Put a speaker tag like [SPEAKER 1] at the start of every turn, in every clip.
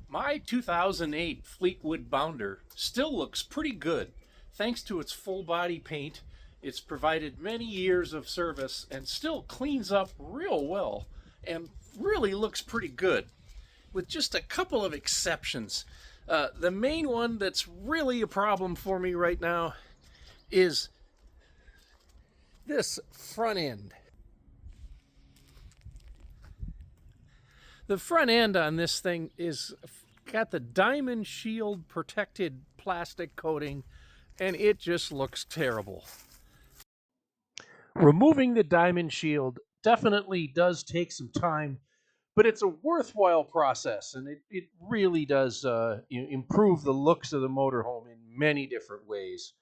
[SPEAKER 1] My 2008 Fleetwood Bounder still looks pretty good thanks to its full body paint. It's provided many years of service and still cleans up real well and really looks pretty good, with just a couple of exceptions. The main one that's really a problem for me right now is this front end. The front end on this thing is got the Diamond Shield protected plastic coating, and it just looks terrible. Removing the Diamond Shield definitely does take some time, but it's a worthwhile process, and it really does improve the looks of the motorhome in many different ways.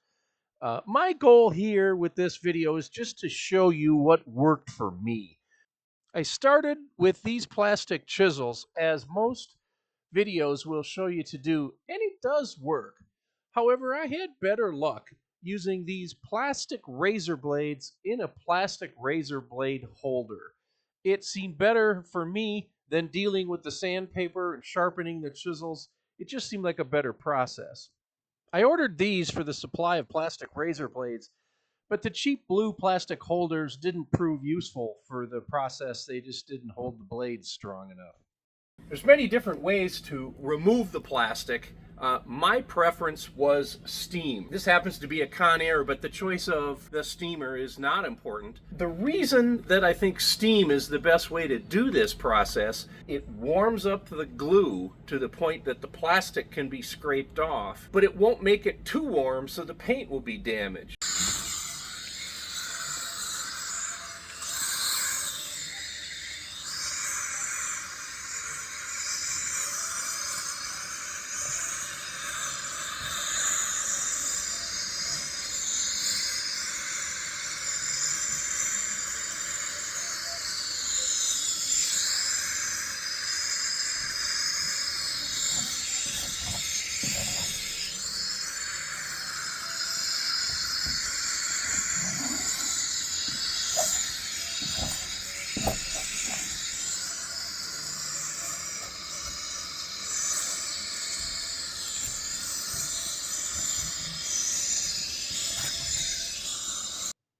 [SPEAKER 1] My goal here with this video is just to show you what worked for me. I started with these plastic chisels, as most videos will show you to do, and it does work. However, I had better luck using these plastic razor blades in a plastic razor blade holder. It seemed better for me than dealing with the sandpaper and sharpening the chisels. It just seemed like a better process. I ordered these for the supply of plastic razor blades, but the cheap blue plastic holders didn't prove useful for the process. They just didn't hold the blades strong enough. There's many different ways to remove the plastic. My preference was steam. This happens to be a Conair, but the choice of the steamer is not important. The reason that I think steam is the best way to do this process, it warms up the glue to the point that the plastic can be scraped off, but it won't make it too warm so the paint will be damaged.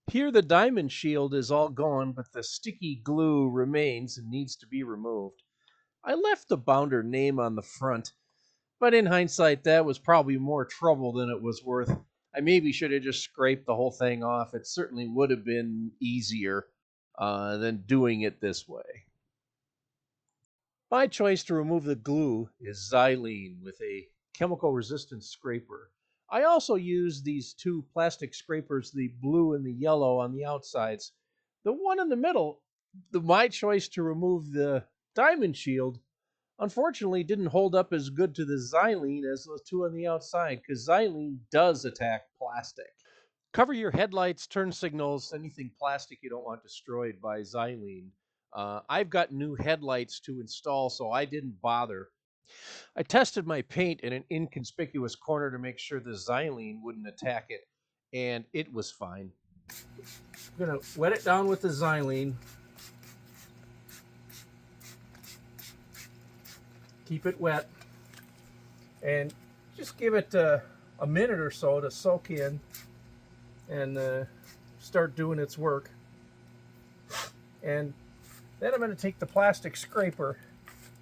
[SPEAKER 1] Here the Diamond Shield is all gone, but the sticky glue remains and needs to be removed. I left the Bounder name on the front, but in hindsight that was probably more trouble than it was worth. I maybe should have just scraped the whole thing off. It certainly would have been easier than doing it this way. My choice to remove the glue is Xylene with a chemical resistant scraper. I also use these two plastic scrapers, the blue and the yellow on the outsides. The one in the middle, my choice to remove the Diamond Shield, unfortunately didn't hold up as good to the Xylene as those two on the outside, because Xylene does attack plastic. Cover your headlights, turn signals, anything plastic you don't want destroyed by Xylene. I've got new headlights to install, so I didn't bother. I tested my paint in an inconspicuous corner to make sure the Xylene wouldn't attack it, and it was fine. I'm going to wet it down with the Xylene. Keep it wet. And just give it a minute or so to soak in and start doing its work. And then I'm going to take the plastic scraper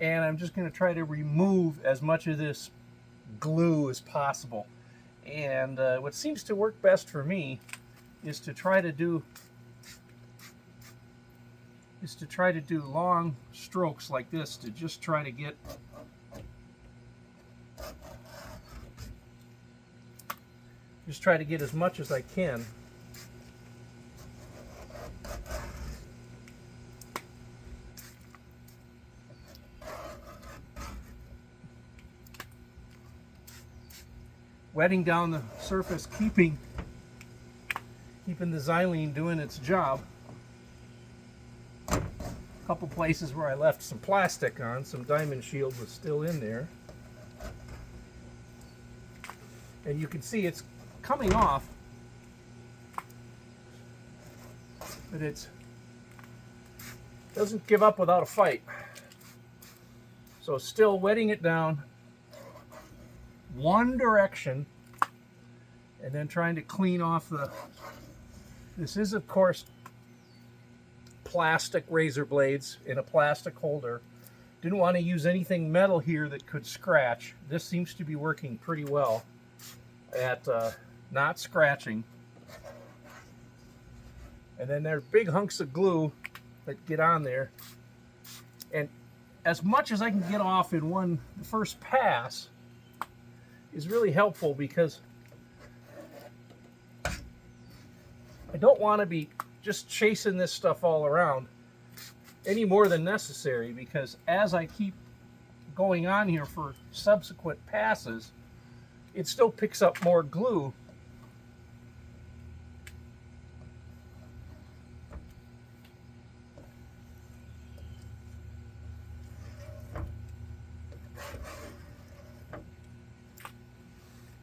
[SPEAKER 1] and I'm just going to try to remove as much of this glue as possible. And what seems to work best for me is to try to do long strokes like this, to just try to get as much as I can. Wetting down the surface, keeping the Xylene doing its job. A couple places where I left some plastic on, some Diamond Shield was still in there. And you can see it's coming off, but it doesn't give up without a fight. So still wetting it down, one direction and then trying to clean off the... This is, of course, plastic razor blades in a plastic holder. Didn't want to use anything metal here that could scratch. This seems to be working pretty well at not scratching. And then there are big hunks of glue that get on there. And as much as I can get off in one first pass is really helpful, because I don't want to be just chasing this stuff all around any more than necessary, because as I keep going on here for subsequent passes, it still picks up more glue.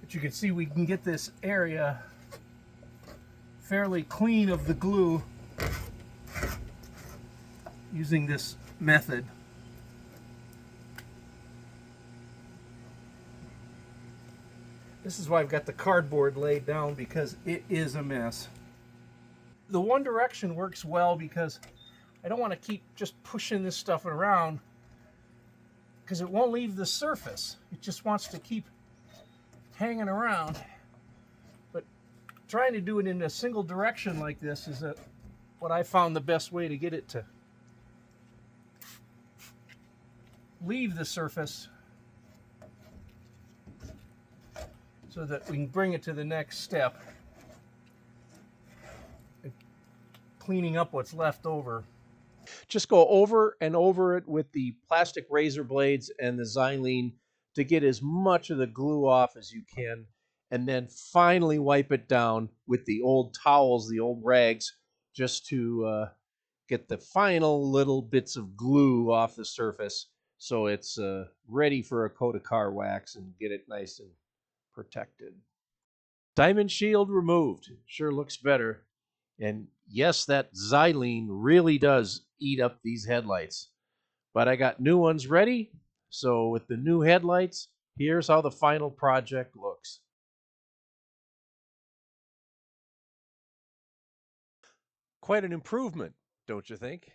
[SPEAKER 1] But you can see we can get this area fairly clean of the glue using this method. This is why I've got the cardboard laid down, because it is a mess. The one direction works well because I don't want to keep just pushing this stuff around, because it won't leave the surface. It just wants to keep hanging around. But trying to do it in a single direction like this is what I found the best way to get it to leave the surface, so that we can bring it to the next step, cleaning up what's left over. Just go over and over it with the plastic razor blades and the xylene to get as much of the glue off as you can, and then finally wipe it down with the old towels, the old rags, just to get the final little bits of glue off the surface, so it's ready for a coat of car wax and get it nice and protected. Diamond shield removed. Sure looks better. And yes, that xylene really does eat up these headlights. But I got new ones ready. So with the new headlights, here's how the final project looks. Quite an improvement, don't you think?